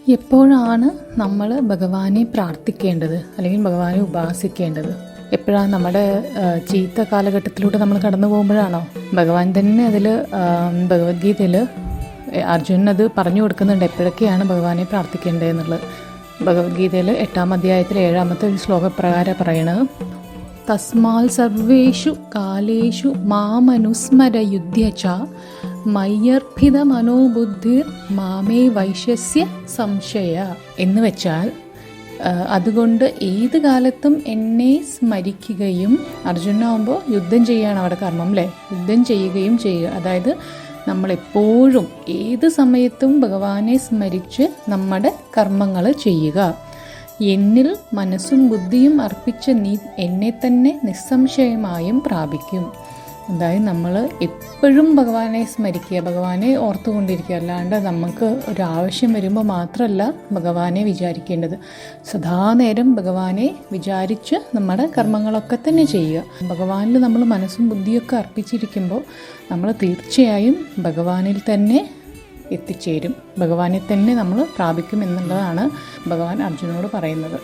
എപ്പോഴാണ് നമ്മൾ ഭഗവാനെ പ്രാർത്ഥിക്കേണ്ടത് അല്ലെങ്കിൽ ഭഗവാനെ ഉപാസിക്കേണ്ടത്? എപ്പോഴാണ്? നമ്മുടെ ചീത്ത കാലഘട്ടത്തിലൂടെ നമ്മൾ കടന്നു പോകുമ്പോഴാണോ? ഭഗവാൻ തന്നെ അതിൽ ഭഗവത്ഗീതയിൽ അർജുനൻ അത് പറഞ്ഞു കൊടുക്കുന്നുണ്ട്, എപ്പോഴൊക്കെയാണ് ഭഗവാനെ പ്രാർത്ഥിക്കേണ്ടത് എന്നുള്ളത്. ഭഗവത്ഗീതയിൽ 8-ാം അധ്യായത്തിൽ 7-ാമത്തെ ഒരു ശ്ലോകപ്രകാരം പറയണത്, തസ്മാൽ സർവേഷു കാലേഷു മാമനുസ്മര യുദ്ധ്യച മയ്യർഭിത മനോബുദ്ധിർ മാമേ വൈശ്യസ്യ സംശയ എന്ന് വെച്ചാൽ, അതുകൊണ്ട് ഏത് കാലത്തും എന്നെ സ്മരിക്കുകയും, അർജുനാവുമ്പോൾ യുദ്ധം ചെയ്യുകയാണ് അവിടെ കർമ്മം അല്ലേ, യുദ്ധം ചെയ്യുകയും ചെയ്യുക. അതായത് നമ്മളെപ്പോഴും ഏത് സമയത്തും ഭഗവാനെ സ്മരിച്ച് നമ്മുടെ കർമ്മങ്ങൾ ചെയ്യുക. എന്നിൽ മനസ്സും ബുദ്ധിയും അർപ്പിച്ച നീ എന്നെ തന്നെ നിസ്സംശയമായും പ്രാപിക്കും. അതായത് നമ്മൾ എപ്പോഴും ഭഗവാനെ സ്മരിക്കുക, ഭഗവാനെ ഓർത്തുകൊണ്ടിരിക്കുക. അല്ലാണ്ട് നമുക്ക് ഒരാവശ്യം വരുമ്പോൾ മാത്രമല്ല ഭഗവാനെ വിചാരിക്കേണ്ടത്, സദാനേരം ഭഗവാനെ വിചാരിച്ച് നമ്മുടെ കർമ്മങ്ങളൊക്കെ തന്നെ ചെയ്യുക. ഭഗവാനിൽ നമ്മൾ മനസ്സും ബുദ്ധിയൊക്കെ അർപ്പിച്ചിരിക്കുമ്പോൾ നമ്മൾ തീർച്ചയായും ഭഗവാനിൽ തന്നെ എത്തിച്ചേരും, ഭഗവാനെ തന്നെ നമ്മൾ പ്രാപിക്കും എന്നുള്ളതാണ് ഭഗവാൻ അർജുനനോട് പറയുന്നത്.